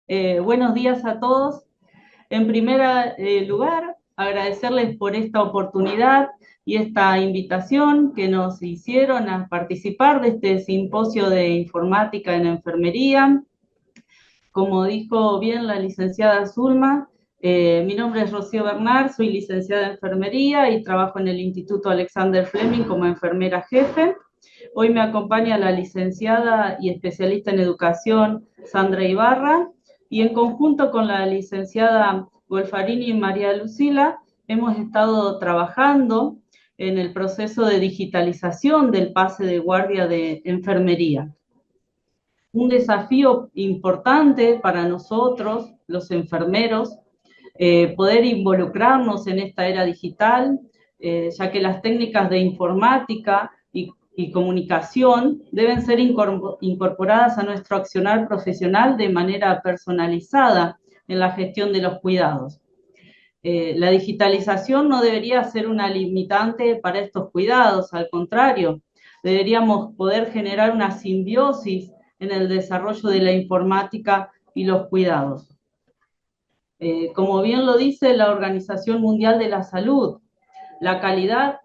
Buenos días a todos. En primer lugar, agradecerles por esta oportunidad y esta invitación que nos hicieron a participar de este simposio de informática en enfermería. Como dijo bien la licenciada Zulma, mi nombre es Rocío Bernard, soy licenciada en enfermería y trabajo en el Instituto Alexander Fleming como enfermera jefe. Hoy me acompaña la licenciada y especialista en educación Sandra Ibarra, y en conjunto con la licenciada Golfarini y María Lucila hemos estado trabajando en el proceso de digitalización del pase de guardia de enfermería. Un desafío importante para nosotros, los enfermeros, poder involucrarnos en esta era digital, ya que las técnicas de informática y comunicación deben ser incorporadas a nuestro accionar profesional de manera personalizada en la gestión de los cuidados. La digitalización no debería ser una limitante para estos cuidados, al contrario, deberíamos poder generar una simbiosis en el desarrollo de la informática y los cuidados. Como bien lo dice la Organización Mundial de la Salud, la calidad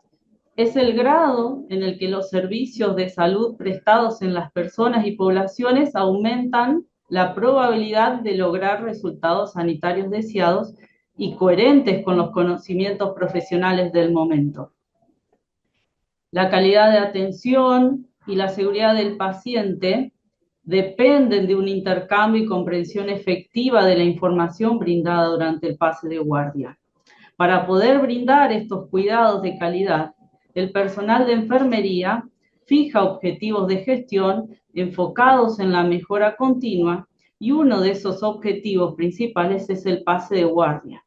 es el grado en el que los servicios de salud prestados en las personas y poblaciones aumentan la probabilidad de lograr resultados sanitarios deseados y coherentes con los conocimientos profesionales del momento. La calidad de atención y la seguridad del paciente dependen de un intercambio y comprensión efectiva de la información brindada durante el pase de guardia. Para poder brindar estos cuidados de calidad, el personal de enfermería fija objetivos de gestión enfocados en la mejora continua, y uno de esos objetivos principales es el pase de guardia,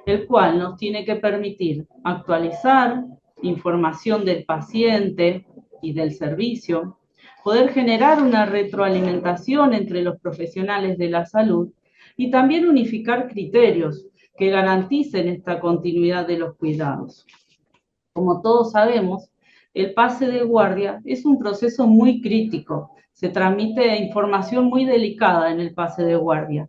el cual nos tiene que permitir actualizar información del paciente y del servicio, poder generar una retroalimentación entre los profesionales de la salud y también unificar criterios que garanticen esta continuidad de los cuidados. Como todos sabemos, el pase de guardia es un proceso muy crítico. Se transmite información muy delicada en el pase de guardia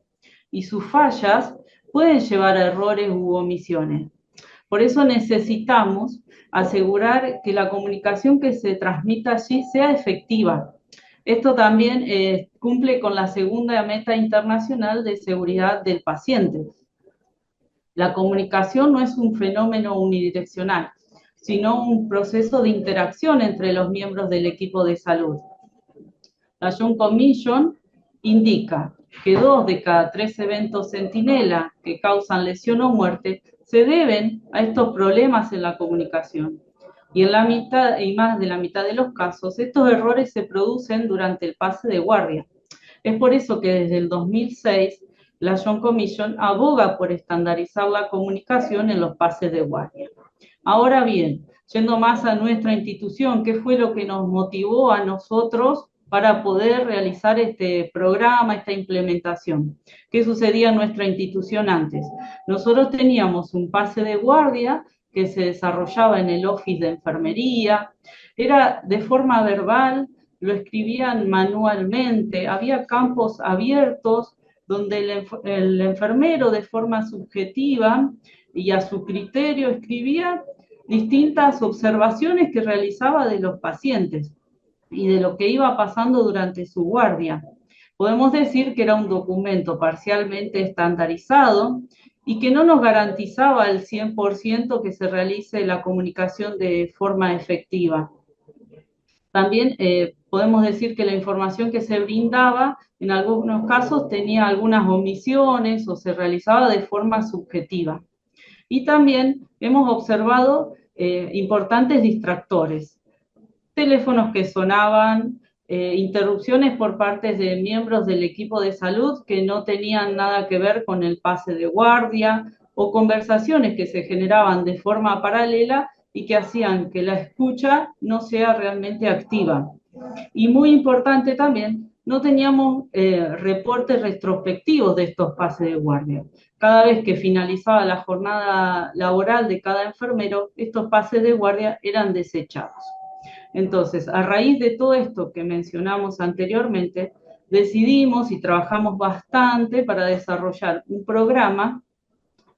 y sus fallas pueden llevar a errores u omisiones. Por eso necesitamos asegurar que la comunicación que se transmita allí sea efectiva. Esto también cumple con la segunda meta internacional de seguridad del paciente. La comunicación no es un fenómeno unidireccional, sino un proceso de interacción entre los miembros del equipo de salud. La Young Commission indica que 2 de cada 3 eventos centinela que causan lesión o muerte se deben a estos problemas en la comunicación. Y en la mitad, y más de la mitad de los casos, estos errores se producen durante el pase de guardia. Es por eso que desde el 2006 la Young Commission aboga por estandarizar la comunicación en los pases de guardia. Ahora bien, yendo más a nuestra institución, ¿qué fue lo que nos motivó a nosotros para poder realizar este programa, esta implementación? ¿Qué sucedía en nuestra institución antes? Nosotros teníamos un pase de guardia que se desarrollaba en el office de enfermería, era de forma verbal, lo escribían manualmente, había campos abiertos donde el enfermero de forma subjetiva y a su criterio escribía distintas observaciones que realizaba de los pacientes y de lo que iba pasando durante su guardia. Podemos decir que era un documento parcialmente estandarizado y que no nos garantizaba al 100% que se realice la comunicación de forma efectiva. También podemos decir que la información que se brindaba en algunos casos tenía algunas omisiones o se realizaba de forma subjetiva. Y también hemos observado importantes distractores, teléfonos que sonaban, interrupciones por parte de miembros del equipo de salud que no tenían nada que ver con el pase de guardia, o conversaciones que se generaban de forma paralela y que hacían que la escucha no sea realmente activa. Y muy importante también, no teníamos reportes retrospectivos de estos pases de guardia. Cada vez que finalizaba la jornada laboral de cada enfermero, estos pases de guardia eran desechados. Entonces, a raíz de todo esto que mencionamos anteriormente, decidimos y trabajamos bastante para desarrollar un programa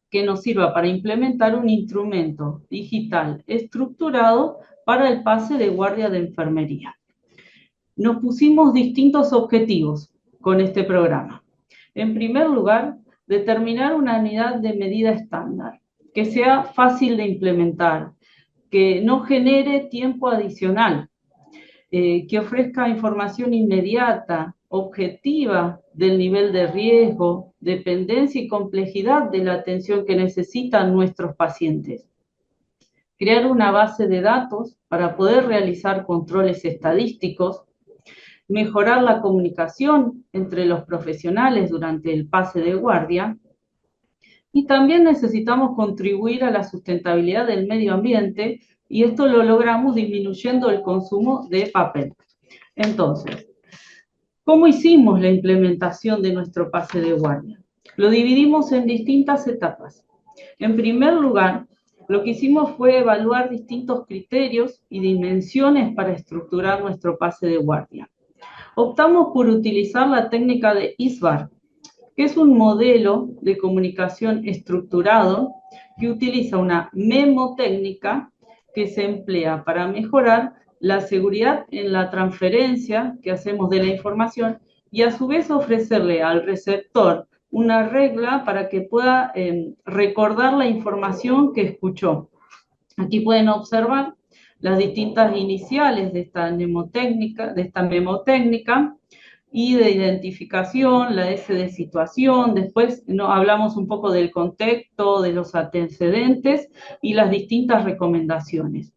que nos sirva para implementar un instrumento digital estructurado para el pase de guardia de enfermería. Nos pusimos distintos objetivos con este programa. En primer lugar, determinar una unidad de medida estándar, que sea fácil de implementar, que no genere tiempo adicional, que ofrezca información inmediata, objetiva del nivel de riesgo, dependencia y complejidad de la atención que necesitan nuestros pacientes. Crear una base de datos para poder realizar controles estadísticos, mejorar la comunicación entre los profesionales durante el pase de guardia, y también necesitamos contribuir a la sustentabilidad del medio ambiente, y esto lo logramos disminuyendo el consumo de papel. Entonces, ¿cómo hicimos la implementación de nuestro pase de guardia? Lo dividimos en distintas etapas. En primer lugar, lo que hicimos fue evaluar distintos criterios y dimensiones para estructurar nuestro pase de guardia. Optamos por utilizar la técnica de ISBAR, que es un modelo de comunicación estructurado que utiliza una memotécnica que se emplea para mejorar la seguridad en la transferencia que hacemos de la información y a su vez ofrecerle al receptor una regla para que pueda recordar la información que escuchó. Aquí pueden observar las distintas iniciales de esta memotécnica y de identificación, la S de situación, después hablamos un poco del contexto, de los antecedentes y las distintas recomendaciones.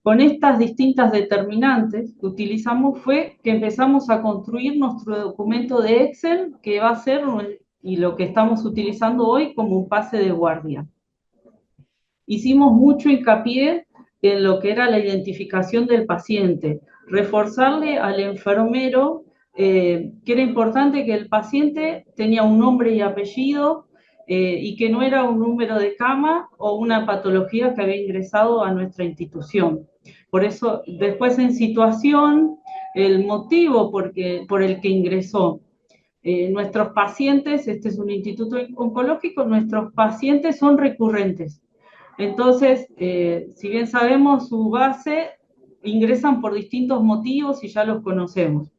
Con estas distintas determinantes que utilizamos fue que empezamos a construir nuestro documento de Excel, que va a ser, y lo que estamos utilizando hoy, como un pase de guardia. Hicimos mucho hincapié en lo que era la identificación del paciente, reforzarle al enfermero que era importante que el paciente tenía un nombre y apellido y que no era un número de cama o una patología que había ingresado a nuestra institución. Por eso, después en situación, el motivo por el que ingresó. Nuestros pacientes, este es un instituto oncológico, nuestros pacientes son recurrentes. Entonces, si bien sabemos su base, ingresan por distintos motivos y ya los conocemos.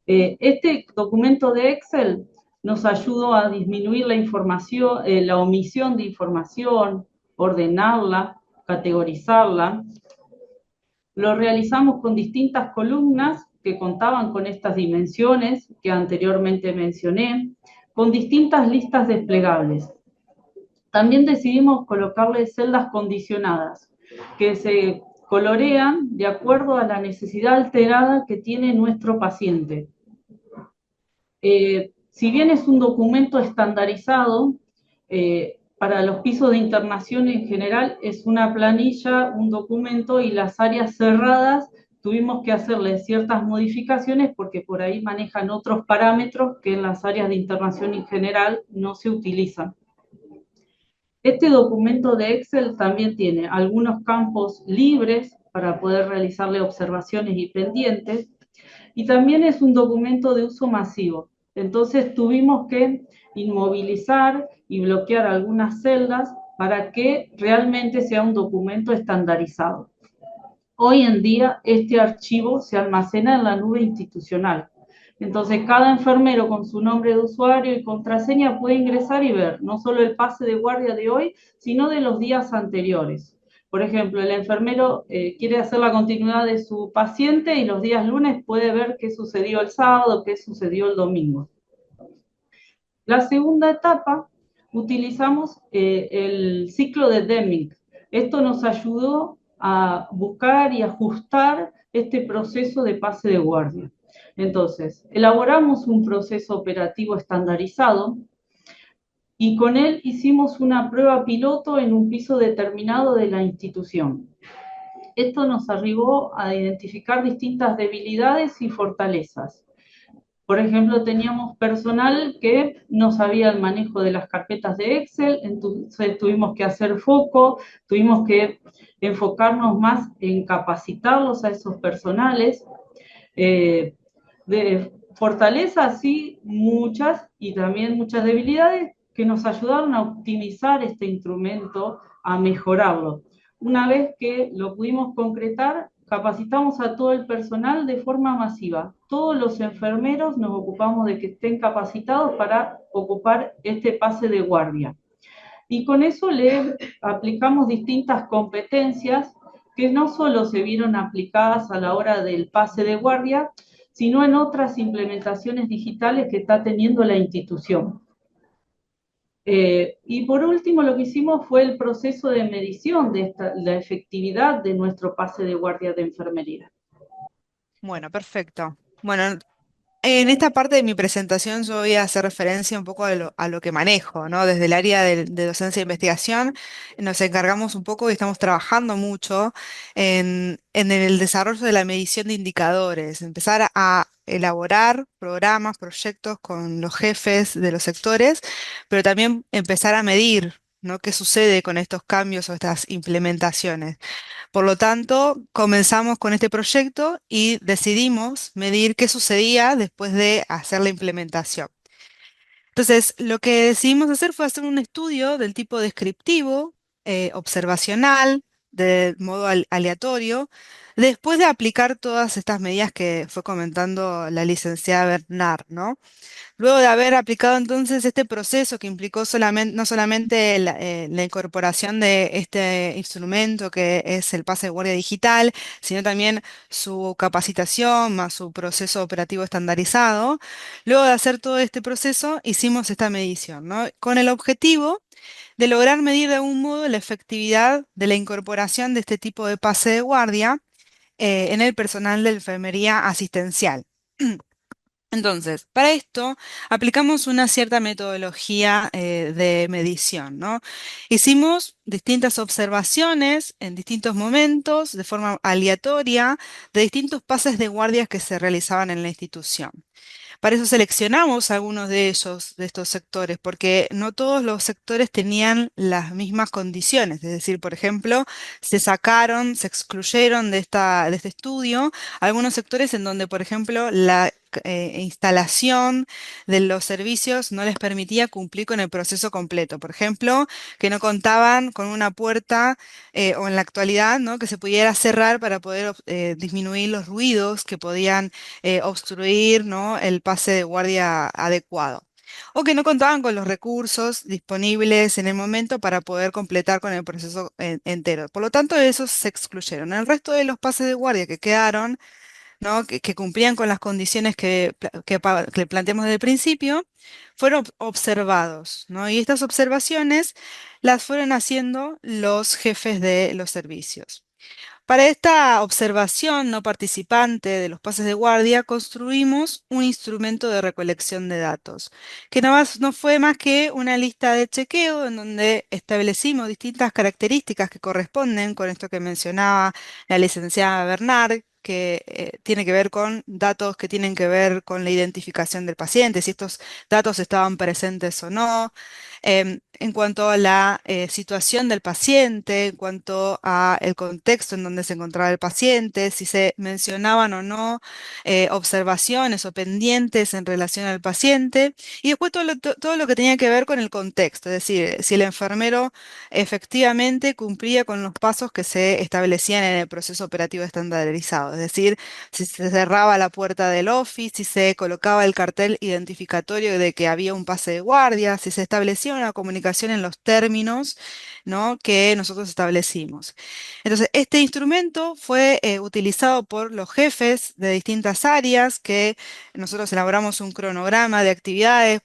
Este documento de Excel nos ayudó a disminuir la información, la omisión de información, ordenarla, categorizarla. Lo realizamos con distintas columnas que contaban con estas dimensiones que anteriormente mencioné, con distintas listas desplegables. También decidimos colocarle celdas condicionadas, que se colorean de acuerdo a la necesidad alterada que tiene nuestro paciente. Si bien es un documento estandarizado, para los pisos de internación en general es una planilla, un documento, y las áreas cerradas tuvimos que hacerle ciertas modificaciones porque por ahí manejan otros parámetros que en las áreas de internación en general no se utilizan. Este documento de Excel también tiene algunos campos libres para poder realizarle observaciones y pendientes, y también es un documento de uso masivo. Entonces tuvimos que inmovilizar y bloquear algunas celdas para que realmente sea un documento estandarizado. Hoy en día este archivo se almacena en la nube institucional. Entonces cada enfermero con su nombre de usuario y contraseña puede ingresar y ver no solo el pase de guardia de hoy, sino de los días anteriores. Por ejemplo, el enfermero quiere hacer la continuidad de su paciente y los días lunes puede ver qué sucedió el sábado, qué sucedió el domingo. La segunda etapa, utilizamos el ciclo de Deming. Esto nos ayudó a buscar y ajustar este proceso de pase de guardia. Entonces, elaboramos un proceso operativo estandarizado y con él hicimos una prueba piloto en un piso determinado de la institución. Esto nos ayudó a identificar distintas debilidades y fortalezas. Por ejemplo, teníamos personal que no sabía el manejo de las carpetas de Excel, entonces tuvimos que hacer foco, tuvimos que enfocarnos más en capacitarlos a esos personales. Fortalezas, sí, muchas, y también muchas debilidades que nos ayudaron a optimizar este instrumento, a mejorarlo. Una vez que lo pudimos concretar, capacitamos a todo el personal de forma masiva. Todos los enfermeros nos ocupamos de que estén capacitados para ocupar este pase de guardia. Y con eso le aplicamos distintas competencias que no solo se vieron aplicadas a la hora del pase de guardia, sino en otras implementaciones digitales que está teniendo la institución. Y por último, lo que hicimos fue el proceso de medición de la efectividad de nuestro pase de guardia de enfermería. Bueno, perfecto. Bueno, en esta parte de mi presentación yo voy a hacer referencia un poco a lo que manejo, ¿no? Desde el área de docencia e investigación nos encargamos un poco y estamos trabajando mucho en el desarrollo de la medición de indicadores, empezar a elaborar programas, proyectos con los jefes de los sectores, pero también empezar a medir, ¿no? ¿Qué sucede con estos cambios o estas implementaciones? Por lo tanto, comenzamos con este proyecto y decidimos medir qué sucedía después de hacer la implementación. Entonces, lo que decidimos hacer fue hacer un estudio del tipo descriptivo, observacional, de modo aleatorio, después de aplicar todas estas medidas que fue comentando la licenciada Bernard, ¿no? Luego de haber aplicado entonces este proceso que implicó no solamente la incorporación de este instrumento que es el pase de guardia digital, sino también su capacitación más su proceso operativo estandarizado, luego de hacer todo este proceso hicimos esta medición, ¿no? Con el objetivo de lograr medir de algún modo la efectividad de la incorporación de este tipo de pase de guardia en el personal de enfermería asistencial. Entonces, para esto aplicamos una cierta metodología de medición, ¿no? Hicimos distintas observaciones en distintos momentos, de forma aleatoria, de distintos pases de guardias que se realizaban en la institución. Para eso seleccionamos algunos de ellos, de estos sectores, porque no todos los sectores tenían las mismas condiciones. Es decir, por ejemplo, se excluyeron de este estudio algunos sectores en donde, por ejemplo, la instalación de los servicios no les permitía cumplir con el proceso completo. Por ejemplo, que no contaban con una puerta o en la actualidad, ¿no? Que se pudiera cerrar para poder disminuir los ruidos que podían obstruir, ¿no? El pase de guardia adecuado. O que no contaban con los recursos disponibles en el momento para poder completar con el proceso entero. Por lo tanto, esos se excluyeron. El resto de los pases de guardia que quedaron, ¿no? Que cumplían con las condiciones que planteamos desde el principio, fueron observados, ¿no? Y estas observaciones las fueron haciendo los jefes de los servicios. Para esta observación no participante de los pases de guardia, construimos un instrumento de recolección de datos, que no fue más que una lista de chequeo en donde establecimos distintas características que corresponden con esto que mencionaba la licenciada Bernard, que tiene que ver con datos que tienen que ver con la identificación del paciente, si estos datos estaban presentes o no, en cuanto a la situación del paciente, en cuanto a el contexto en donde se encontraba el paciente, si se mencionaban o no observaciones o pendientes en relación al paciente, y después todo lo que tenía que ver con el contexto, es decir, si el enfermero efectivamente cumplía con los pasos que se establecían en el proceso operativo estandarizado, es decir, si se cerraba la puerta del office, si se colocaba el cartel identificatorio de que había un pase de guardia, si se establecía una comunicación en los términos, ¿no? que nosotros establecimos. Entonces, este instrumento fue utilizado por los jefes de distintas áreas que nosotros elaboramos un cronograma de actividades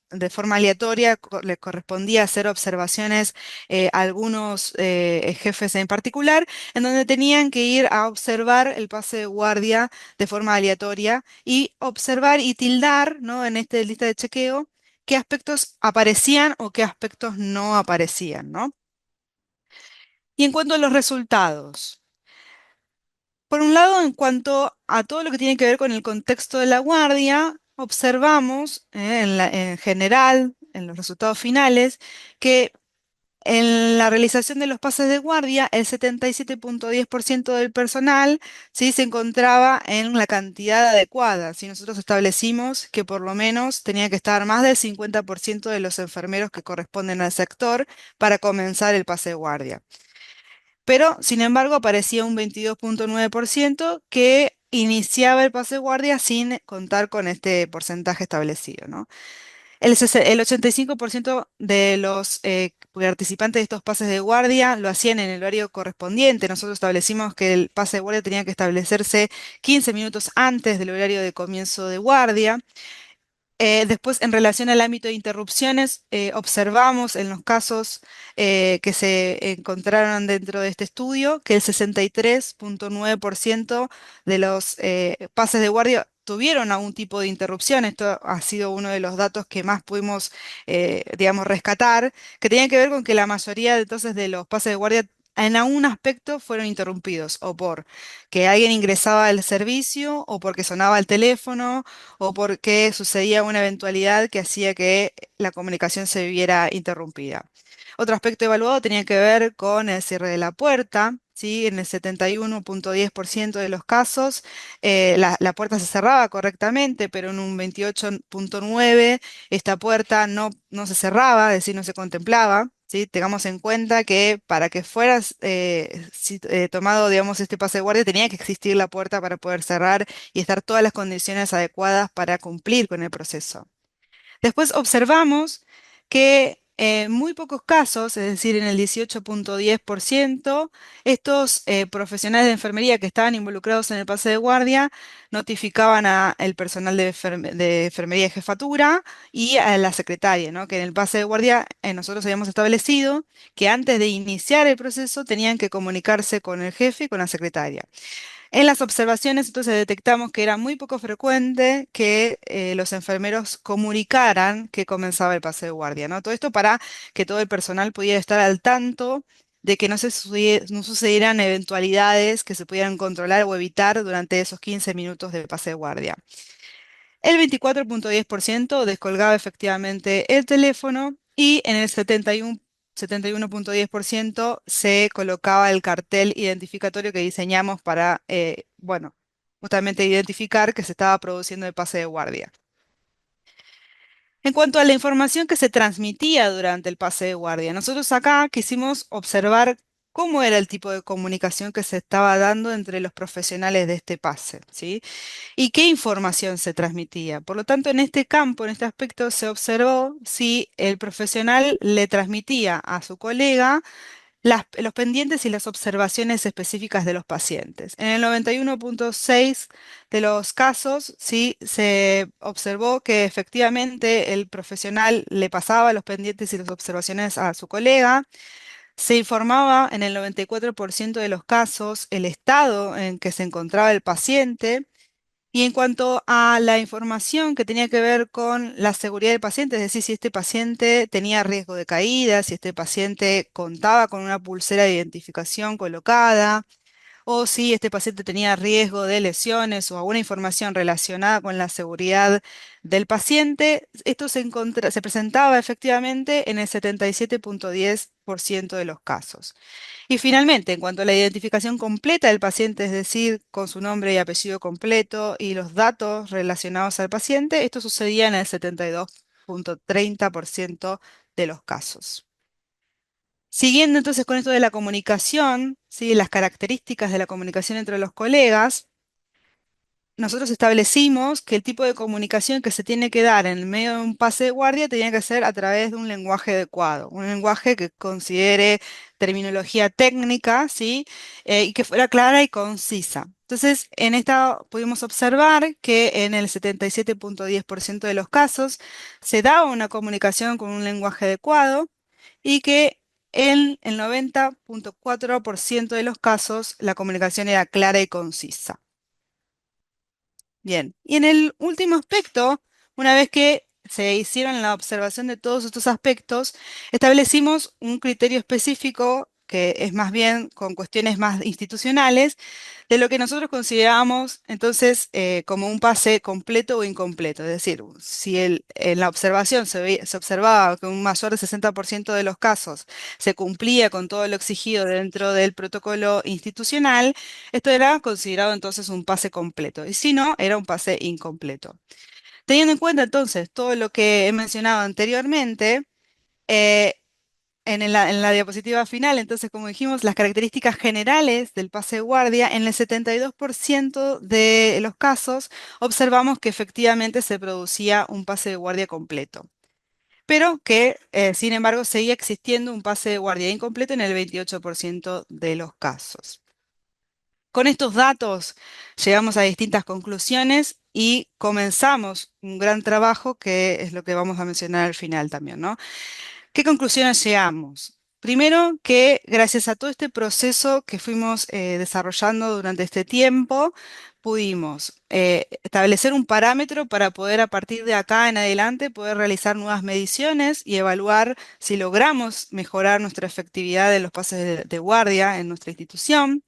de forma aleatoria, le correspondía hacer observaciones a algunos jefes en particular, en donde tenían que ir a observar el pase de guardia de forma aleatoria y observar y tildar, ¿no? En esta lista de chequeo qué aspectos aparecían o qué aspectos no aparecían, ¿no? Y en cuanto a los resultados, por un lado, en cuanto a todo lo que tiene que ver con el contexto de la guardia, observamos en general, en los resultados finales, que En la realización de los pases de guardia, el 77,10% del personal, ¿sí?, se encontraba en la cantidad adecuada. Si nosotros establecimos que por lo menos tenía que estar más del 50% de los enfermeros que corresponden al sector para comenzar el pase de guardia. Pero, sin embargo, aparecía un 22,9% que iniciaba el pase de guardia sin contar con este porcentaje establecido, ¿no? El 85% de los participantes de estos pases de guardia lo hacían en el horario correspondiente. Nosotros establecimos que el pase de guardia tenía que establecerse 15 minutos antes del horario de comienzo de guardia. Después, en relación al ámbito de interrupciones, observamos en los casos que se encontraron dentro de este estudio que el 63,9% de los pases de guardia tuvieron algún tipo de interrupción. Esto ha sido uno de los datos que más pudimos, digamos, rescatar, que tenía que ver con que la mayoría entonces de los pases de guardia en algún aspecto fueron interrumpidos, o por que alguien ingresaba al servicio, o porque sonaba el teléfono, o porque sucedía una eventualidad que hacía que la comunicación se viera interrumpida. Otro aspecto evaluado tenía que ver con el cierre de la puerta. ¿Sí? En el 71,10% de los casos, la puerta se cerraba correctamente, pero en un 28,9% esta puerta no se cerraba, es decir, no se contemplaba. ¿Sí? Tengamos en cuenta que para que fueras tomado, digamos, este pase de guardia, tenía que existir la puerta para poder cerrar y estar todas las condiciones adecuadas para cumplir con el proceso. Después observamos que en muy pocos casos, es decir, en el 18,10%, estos profesionales de enfermería que estaban involucrados en el pase de guardia notificaban al personal de enfermería de jefatura y a la secretaria, ¿no? Que en el pase de guardia nosotros habíamos establecido que antes de iniciar el proceso tenían que comunicarse con el jefe y con la secretaria. En las observaciones, entonces detectamos que era muy poco frecuente que los enfermeros comunicaran que comenzaba el pase de guardia, ¿no? Todo esto para que todo el personal pudiera estar al tanto de que no sucedieran eventualidades que se pudieran controlar o evitar durante esos 15 minutos de pase de guardia. El 24,10% descolgaba efectivamente el teléfono y en el 71,10% se colocaba el cartel identificatorio que diseñamos para, bueno, justamente identificar que se estaba produciendo el pase de guardia. En cuanto a la información que se transmitía durante el pase de guardia, nosotros acá quisimos observar cómo era el tipo de comunicación que se estaba dando entre los profesionales de este pase, ¿sí? Y qué información se transmitía. Por lo tanto, en este campo, en este aspecto, se observó si el profesional le transmitía a su colega los pendientes y las observaciones específicas de los pacientes. En el 91,6% de los casos, sí, se observó que efectivamente el profesional le pasaba los pendientes y las observaciones a su colega. Se informaba en el 94% de los casos el estado en que se encontraba el paciente. Y en cuanto a la información que tenía que ver con la seguridad del paciente, es decir, si este paciente tenía riesgo de caída, si este paciente contaba con una pulsera de identificación colocada, o si este paciente tenía riesgo de lesiones o alguna información relacionada con la seguridad del paciente, esto se presentaba efectivamente en el 77,10% de los casos. Y finalmente, en cuanto a la identificación completa del paciente, es decir, con su nombre y apellido completo y los datos relacionados al paciente, esto sucedía en el 72,30% de los casos. Siguiendo entonces con esto de la comunicación, ¿sí? Las características de la comunicación entre los colegas, nosotros establecimos que el tipo de comunicación que se tiene que dar en el medio de un pase de guardia tenía que ser a través de un lenguaje adecuado, un lenguaje que considere terminología técnica, ¿sí? Y que fuera clara y concisa. Entonces, en esta pudimos observar que en el 77,10% de los casos se daba una comunicación con un lenguaje adecuado y que en el 90,4% de los casos la comunicación era clara y concisa. Bien, y en el último aspecto, una vez que se hicieron la observación de todos estos aspectos, establecimos un criterio específico que es más bien con cuestiones más institucionales, de lo que nosotros considerábamos entonces como un pase completo o incompleto. Es decir, si en la observación se observaba que un mayor de 60% de los casos se cumplía con todo lo exigido dentro del protocolo institucional, esto era considerado entonces un pase completo. Y si no, era un pase incompleto. Teniendo en cuenta entonces todo lo que he mencionado anteriormente, eh, en la diapositiva final, entonces, como dijimos, las características generales del pase de guardia, en el 72% de los casos observamos que efectivamente se producía un pase de guardia completo, pero que, sin embargo, seguía existiendo un pase de guardia incompleto en el 28% de los casos. Con estos datos llegamos a distintas conclusiones y comenzamos un gran trabajo que es lo que vamos a mencionar al final también, ¿no? ¿Qué conclusiones llegamos? Primero, que gracias a todo este proceso que fuimos desarrollando durante este tiempo, pudimos establecer un parámetro para poder a partir de acá en adelante poder realizar nuevas mediciones y evaluar si logramos mejorar nuestra efectividad de los pases de guardia en nuestra institución.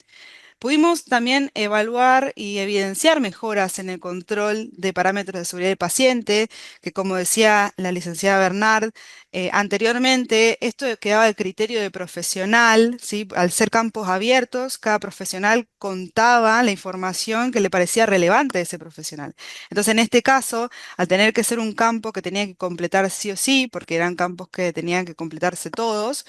Pudimos también evaluar y evidenciar mejoras en el control de parámetros de seguridad del paciente, que como decía la licenciada Bernard, anteriormente esto quedaba el criterio de profesional, ¿sí? Al ser campos abiertos, cada profesional contaba la información que le parecía relevante de ese profesional. Entonces, en este caso, al tener que ser un campo que tenía que completar sí o sí, porque eran campos que tenían que completarse todos,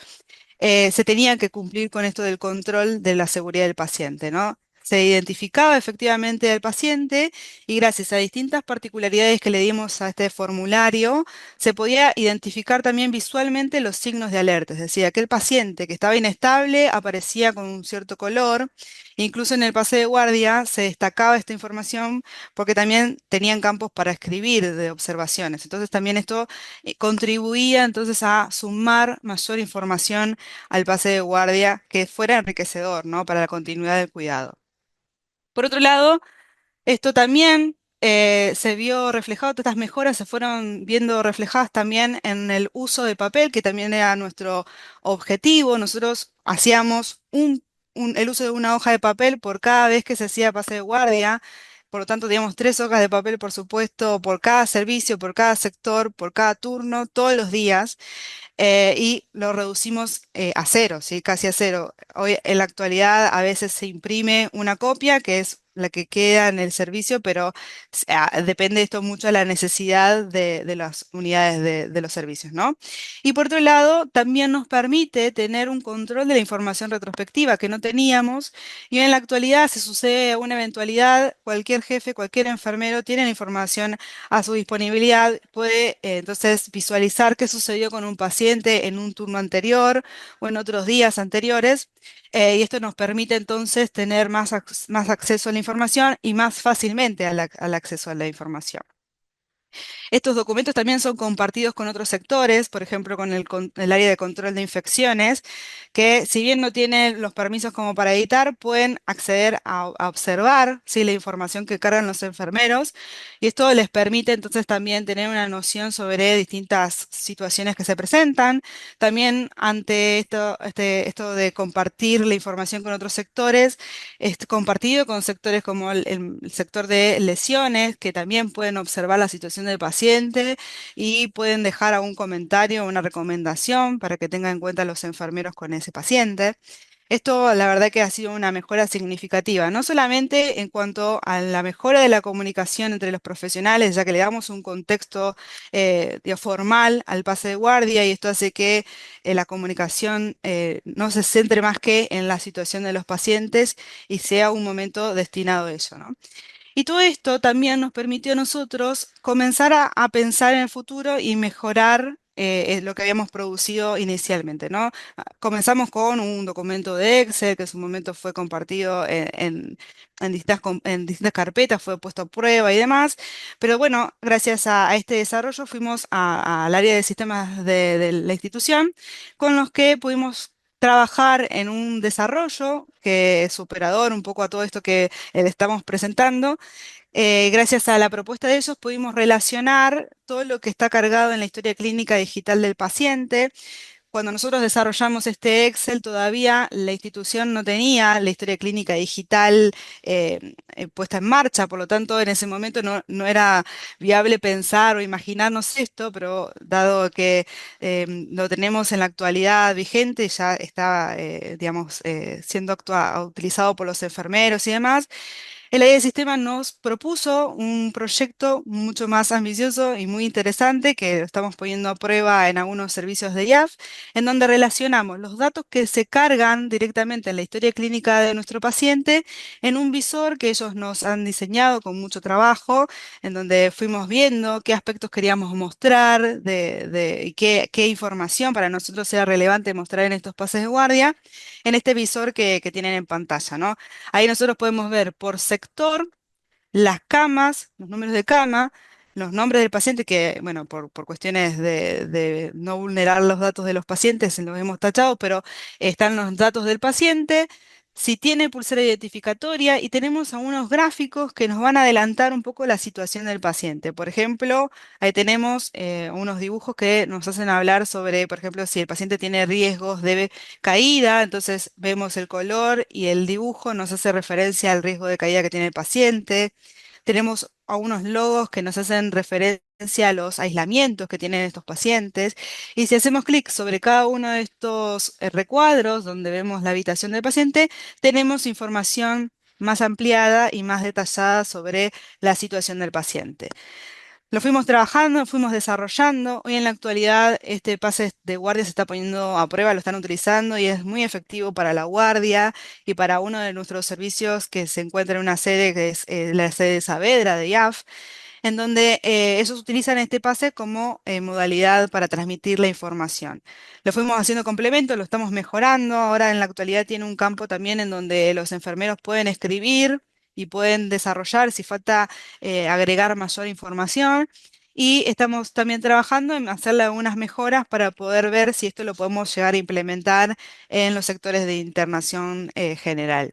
se tenía que cumplir con esto del control de la seguridad del paciente, ¿no? Se identificaba efectivamente al paciente y gracias a distintas particularidades que le dimos a este formulario, se podía identificar también visualmente los signos de alerta. Es decir, aquel paciente que estaba inestable aparecía con un cierto color. Incluso en el pase de guardia se destacaba esta información porque también tenían campos para escribir de observaciones. Entonces también esto contribuía entonces a sumar mayor información al pase de guardia que fuera enriquecedor, ¿no? Para la continuidad del cuidado. Por otro lado, esto también se vio reflejado, todas estas mejoras se fueron viendo reflejadas también en el uso de papel, que también era nuestro objetivo. Nosotros hacíamos el uso de una hoja de papel por cada vez que se hacía pase de guardia. Por lo tanto, teníamos 3 hojas de papel, por supuesto, por cada servicio, por cada sector, por cada turno, todos los días y lo reducimos a cero, ¿sí? Casi a cero. Hoy en la actualidad a veces se imprime una copia, que es la que queda en el servicio, pero depende esto mucho de la necesidad de las unidades de los servicios, ¿no? Y por otro lado, también nos permite tener un control de la información retrospectiva que no teníamos, y en la actualidad, si sucede una eventualidad, cualquier jefe, cualquier enfermero tiene la información a su disponibilidad, puede entonces visualizar qué sucedió con un paciente en un turno anterior o en otros días anteriores, y esto nos permite entonces tener más acceso a la información y más fácilmente al acceso a la información. Estos documentos también son compartidos con otros sectores, por ejemplo, con el área de control de infecciones, que si bien no tienen los permisos como para editar, pueden acceder a observar, ¿sí? La información que cargan los enfermeros, y esto les permite entonces también tener una noción sobre distintas situaciones que se presentan. También ante esto de compartir la información con otros sectores, es compartido con sectores como el sector de lesiones, que también pueden observar la situación del paciente y pueden dejar algún comentario o una recomendación para que tengan en cuenta los enfermeros con ese paciente. Esto, la verdad que ha sido una mejora significativa, no solamente en cuanto a la mejora de la comunicación entre los profesionales, ya que le damos un contexto formal al pase de guardia y esto hace que la comunicación no se centre más que en la situación de los pacientes y sea un momento destinado a ello, ¿no? Y todo esto también nos permitió a nosotros comenzar a pensar en el futuro y mejorar lo que habíamos producido inicialmente, ¿no? Comenzamos con un documento de Excel que en su momento fue compartido en distintas carpetas, fue puesto a prueba y demás, pero bueno, gracias a este desarrollo fuimos al área de sistemas de la institución con los que pudimos trabajar en un desarrollo que es superador un poco a todo esto que le estamos presentando. Gracias a la propuesta de ellos pudimos relacionar todo lo que está cargado en la historia clínica digital del paciente cuando nosotros desarrollamos este Excel, todavía la institución no tenía la historia clínica digital puesta en marcha, por lo tanto, en ese momento no era viable pensar o imaginarnos esto, pero dado que lo tenemos en la actualidad vigente, ya está, digamos, siendo utilizado por los enfermeros y demás. El área de sistemas nos propuso un proyecto mucho más ambicioso y muy interesante que lo estamos poniendo a prueba en algunos servicios de IAF, en donde relacionamos los datos que se cargan directamente en la historia clínica de nuestro paciente en un visor que ellos nos han diseñado con mucho trabajo, en donde fuimos viendo qué aspectos queríamos mostrar y qué información para nosotros era relevante mostrar en estos pases de guardia en este visor que tienen en pantalla, ¿no? Ahí nosotros podemos ver por sector las camas, los números de cama, los nombres del paciente, que, bueno, por cuestiones de no vulnerar los datos de los pacientes, los hemos tachado, pero están los datos del paciente, si tiene pulsera identificatoria, y tenemos algunos gráficos que nos van a adelantar un poco la situación del paciente. Por ejemplo, ahí tenemos unos dibujos que nos hacen hablar sobre, por ejemplo, si el paciente tiene riesgos de caída, entonces vemos el color y el dibujo nos hace referencia al riesgo de caída que tiene el paciente. Tenemos algunos logos que nos hacen referencia a los aislamientos que tienen estos pacientes. Y si hacemos clic sobre cada uno de estos recuadros donde vemos la habitación del paciente, tenemos información más ampliada y más detallada sobre la situación del paciente. Lo fuimos trabajando, fuimos desarrollando. Hoy en la actualidad este pase de guardia se está poniendo a prueba, lo están utilizando y es muy efectivo para la guardia y para uno de nuestros servicios que se encuentra en una sede que es la sede de Saavedra de IAF, en donde ellos utilizan este pase como modalidad para transmitir la información. Lo fuimos haciendo complemento, lo estamos mejorando. Ahora en la actualidad tiene un campo también en donde los enfermeros pueden escribir y pueden desarrollar si falta agregar mayor información. Y estamos también trabajando en hacerle algunas mejoras para poder ver si esto lo podemos llegar a implementar en los sectores de internación general.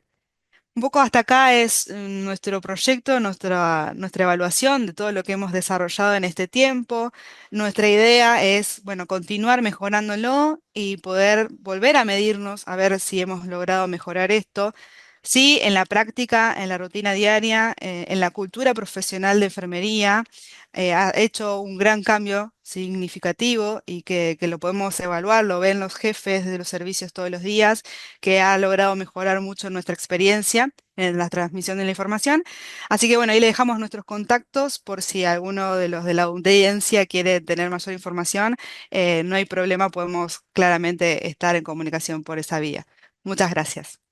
Un poco hasta acá es nuestro proyecto, nuestra evaluación de todo lo que hemos desarrollado en este tiempo. Nuestra idea es, bueno, continuar mejorándolo y poder volver a medirnos a ver si hemos logrado mejorar esto. Sí, en la práctica, en la rutina diaria, en la cultura profesional de enfermería, ha hecho un gran cambio significativo y que lo podemos evaluar, lo ven los jefes de los servicios todos los días, que ha logrado mejorar mucho nuestra experiencia en la transmisión de la información. Así que bueno, ahí le dejamos nuestros contactos por si alguno de los de la audiencia quiere tener mayor información. No hay problema, podemos claramente estar en comunicación por esa vía. Muchas gracias.